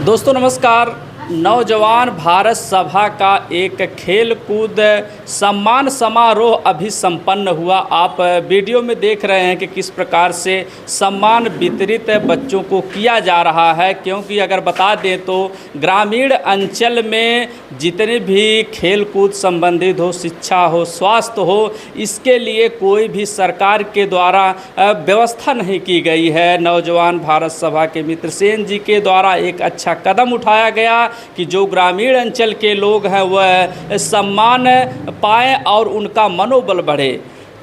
दोस्तों नमस्कार। नौजवान भारत सभा का एक खेल कूद सम्मान समारोह अभी संपन्न हुआ। आप वीडियो में देख रहे हैं कि किस प्रकार से सम्मान वितरित बच्चों को किया जा रहा है, क्योंकि अगर बता दें तो ग्रामीण अंचल में जितने भी खेल कूद संबंधित हो, शिक्षा हो, स्वास्थ्य हो, इसके लिए कोई भी सरकार के द्वारा व्यवस्था नहीं की गई है। नौजवान भारत सभा के मित्र सेन जी के द्वारा एक अच्छा कदम उठाया गया कि जो ग्रामीण अंचल के लोग हैं वह सम्मान पाएँ और उनका मनोबल बढ़े।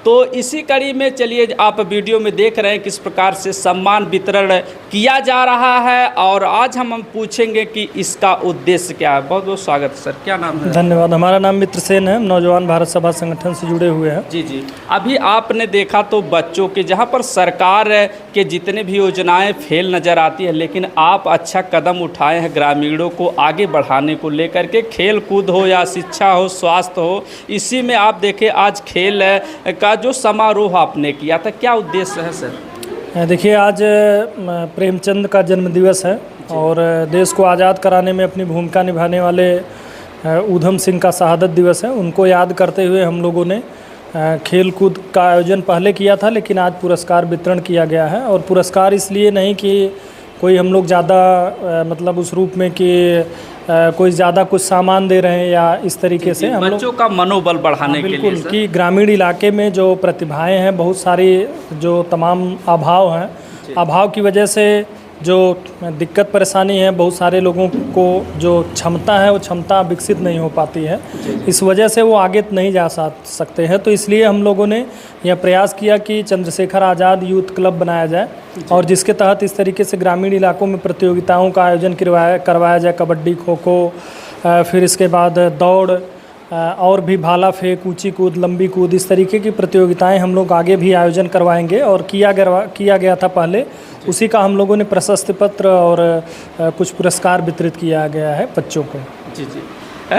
तो इसी कड़ी में चलिए आप वीडियो में देख रहे हैं किस प्रकार से सम्मान वितरण किया जा रहा है, और आज हम पूछेंगे कि इसका उद्देश्य क्या है। बहुत बहुत स्वागत सर, क्या नाम है? धन्यवाद। हमारा नाम मित्र सेन है, नौजवान भारत सभा संगठन से जुड़े हुए हैं। जी जी। अभी आपने देखा तो बच्चों के जहां पर सरकार के जितने भी योजनाएं फेल नज़र आती है, लेकिन आप अच्छा कदम उठाए हैं ग्रामीणों को आगे बढ़ाने को लेकर के। खेल कूद हो या शिक्षा हो, स्वास्थ्य हो, इसी में आप देखें आज खेल का जो समारोह आपने किया था, क्या उद्देश्य है सर? देखिए, आज प्रेमचंद का जन्मदिवस है और देश को आज़ाद कराने में अपनी भूमिका निभाने वाले ऊधम सिंह का शहादत दिवस है। उनको याद करते हुए हम लोगों ने खेल कूद का आयोजन पहले किया था, लेकिन आज पुरस्कार वितरण किया गया है। और पुरस्कार इसलिए नहीं कि कोई हम लोग ज़्यादा मतलब उस रूप में कि कोई ज़्यादा कुछ सामान दे रहे हैं या इस तरीके से हम बच्चों का मनोबल बढ़ाने के लिए बिल्कुल कि ग्रामीण इलाके में जो प्रतिभाएं हैं, बहुत सारी जो तमाम अभाव हैं, अभाव की वजह से जो दिक्कत परेशानी है, बहुत सारे लोगों को जो क्षमता है वो क्षमता विकसित नहीं हो पाती है, इस वजह से वो आगे नहीं जा सकते हैं। तो इसलिए हम लोगों ने यह प्रयास किया कि चंद्रशेखर आज़ाद यूथ क्लब बनाया जाए, और जिसके तहत इस तरीके से ग्रामीण इलाकों में प्रतियोगिताओं का आयोजन करवाया जाए। कबड्डी, खो खो, फिर इसके बाद दौड़, और भी भाला फेंक, ऊंची कूद, लंबी कूद, इस तरीके की प्रतियोगिताएं हम लोग आगे भी आयोजन करवाएंगे। और किया गया था पहले, उसी का हम लोगों ने प्रशस्ति पत्र और कुछ पुरस्कार वितरित किया गया है बच्चों को। जी जी।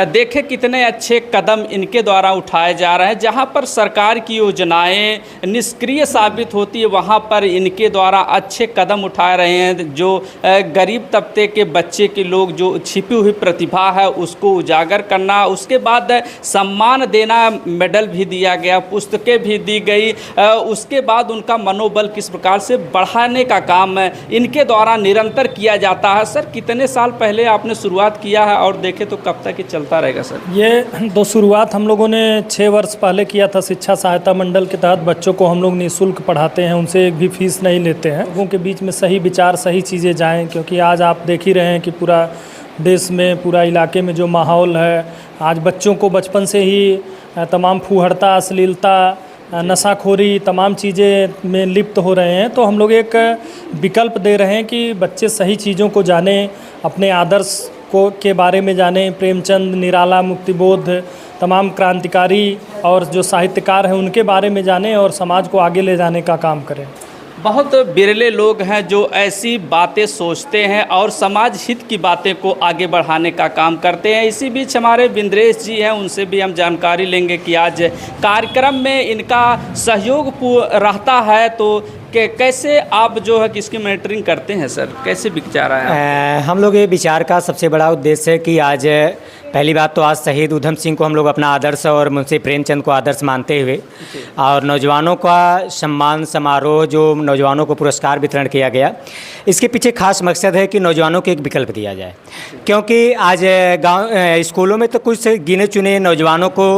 देखें कितने अच्छे कदम इनके द्वारा उठाए जा रहे हैं। जहां पर सरकार की योजनाएं निष्क्रिय साबित होती है, वहां पर इनके द्वारा अच्छे कदम उठा रहे हैं। जो गरीब तबके के बच्चे के लोग जो छिपी हुई प्रतिभा है उसको उजागर करना, उसके बाद सम्मान देना, मेडल भी दिया गया, पुस्तकें भी दी गई, उसके बाद उनका मनोबल किस प्रकार से बढ़ाने का काम इनके द्वारा निरंतर किया जाता है। सर, कितने साल पहले आपने शुरुआत किया है और देखें तो कब तक चलता रहेगा सर? ये शुरुआत हम लोगों ने 6 वर्ष पहले किया था। शिक्षा सहायता मंडल के तहत बच्चों को हम लोग निःशुल्क पढ़ाते हैं, उनसे एक भी फीस नहीं लेते हैं। लोगों के बीच में सही विचार, सही चीज़ें जाएं, क्योंकि आज आप देख ही रहे हैं कि पूरा देश में, पूरा इलाके में जो माहौल है, आज बच्चों को बचपन से ही तमाम फूहड़ता, अश्लीलता, नशाखोरी, तमाम चीज़ें में लिप्त हो रहे हैं। तो हम लोग एक विकल्प दे रहे हैं कि बच्चे सही चीज़ों को जानें, अपने आदर्श के बारे में जानें। प्रेमचंद, निराला, मुक्तिबोध, तमाम क्रांतिकारी और जो साहित्यकार हैं उनके बारे में जानें और समाज को आगे ले जाने का काम करें। बहुत बिरले लोग हैं जो ऐसी बातें सोचते हैं और समाज हित की बातें को आगे बढ़ाने का काम करते हैं। इसी बीच हमारे बिंद्रेश जी हैं, उनसे भी हम जानकारी लेंगे कि आज कार्यक्रम में इनका सहयोग रहता है, तो कैसे आप जो है किसकी मॉनिटरिंग करते हैं सर? कैसे विचार आया? हम लोग ये विचार का सबसे बड़ा उद्देश्य है कि आज पहली बात तो आज शहीद ऊधम सिंह को हम लोग अपना आदर्श और मुंशी प्रेमचंद को आदर्श मानते हुए और नौजवानों का सम्मान समारोह, जो नौजवानों को पुरस्कार वितरण किया गया, इसके पीछे खास मकसद है कि नौजवानों को एक विकल्प दिया जाए। क्योंकि आज गांव स्कूलों में तो कुछ गिने चुने नौजवानों को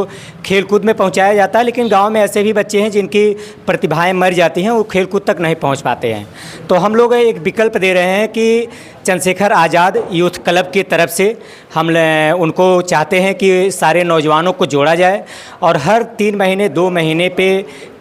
खेलकूद में पहुंचाया जाता है, लेकिन गांव में ऐसे भी बच्चे हैं जिनकी प्रतिभाएं मर जाती हैं, वो खेलकूद तक नहीं पहुंच पाते हैं। तो हम लोग एक विकल्प दे रहे हैं कि चंद्रशेखर आज़ाद यूथ क्लब की तरफ से हम उनको चाहते हैं कि सारे नौजवानों को जोड़ा जाए और हर 3 महीने 2 महीने पे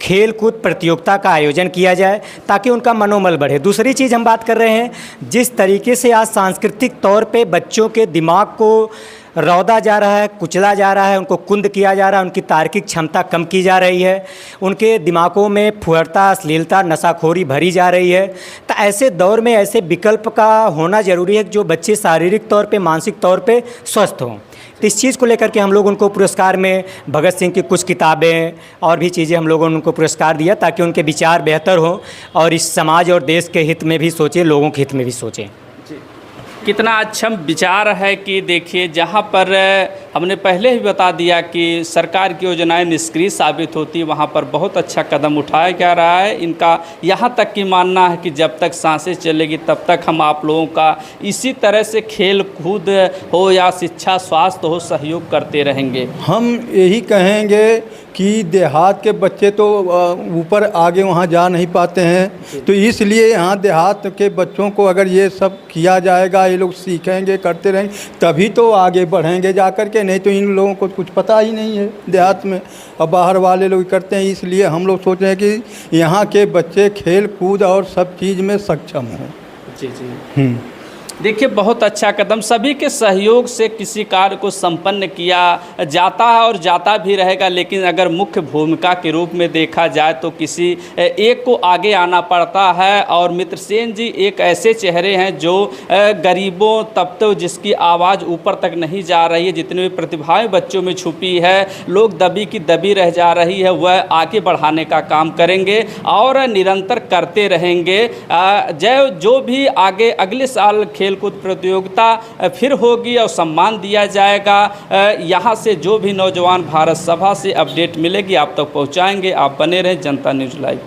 खेल कूद प्रतियोगिता का आयोजन किया जाए, ताकि उनका मनोबल बढ़े। दूसरी चीज़ हम बात कर रहे हैं, जिस तरीके से आज सांस्कृतिक तौर पे बच्चों के दिमाग को रौदा जा रहा है, कुचला जा रहा है, उनको कुंद किया जा रहा है, उनकी तार्किक क्षमता कम की जा रही है, उनके दिमागों में फुहरता, अश्लीलता, नशाखोरी भरी जा रही है। तो ऐसे दौर में ऐसे विकल्प का होना ज़रूरी है जो बच्चे शारीरिक तौर पे, मानसिक तौर पे स्वस्थ हों। तो इस चीज़ को लेकर के हम लोग उनको पुरस्कार में भगत सिंह की कुछ किताबें और भी चीज़ें हम लोगों ने उनको पुरस्कार दिया, ताकि उनके विचार बेहतर हों और इस समाज और देश के हित में भी सोचें, लोगों के हित में भी सोचें। कितना अच्छा विचार है कि देखिए जहाँ पर हमने पहले ही बता दिया कि सरकार की योजनाएं निष्क्रिय साबित होती, वहाँ पर बहुत अच्छा कदम उठाया जा रहा है। इनका यहाँ तक की मानना है कि जब तक सांसें चलेगी तब तक हम आप लोगों का इसी तरह से खेल कूद हो या शिक्षा स्वास्थ्य हो सहयोग करते रहेंगे। हम यही कहेंगे कि देहात के बच्चे तो ऊपर आगे वहाँ जा नहीं पाते हैं, तो इसलिए यहाँ देहात के बच्चों को अगर ये सब किया जाएगा, ये लोग सीखेंगे करते रहेंगे तभी तो आगे बढ़ेंगे जा कर के, नहीं तो इन लोगों को कुछ पता ही नहीं है देहात में, और बाहर वाले लोग करते हैं। इसलिए हम लोग सोच रहे हैं कि यहाँ के बच्चे खेल कूद और सब चीज़ में सक्षम हों। जी जी देखिए बहुत अच्छा कदम, सभी के सहयोग से किसी कार्य को संपन्न किया जाता है और जाता भी रहेगा, लेकिन अगर मुख्य भूमिका के रूप में देखा जाए तो किसी एक को आगे आना पड़ता है। और मित्रसेन जी एक ऐसे चेहरे हैं जो गरीबों तबकों जिसकी आवाज़ ऊपर तक नहीं जा रही है, जितनी भी प्रतिभाएं बच्चों में छुपी है, लोग दबी की दबी रह जा रही है, वह आगे बढ़ाने का काम करेंगे और निरंतर करते रहेंगे। जो भी आगे अगले साल खेलकूद प्रतियोगिता फिर होगी और सम्मान दिया जाएगा। यहाँ से जो भी नौजवान भारत सभा से अपडेट मिलेगी आप तक पहुँचाएंगे। आप बने रहें जनता न्यूज़ लाइव।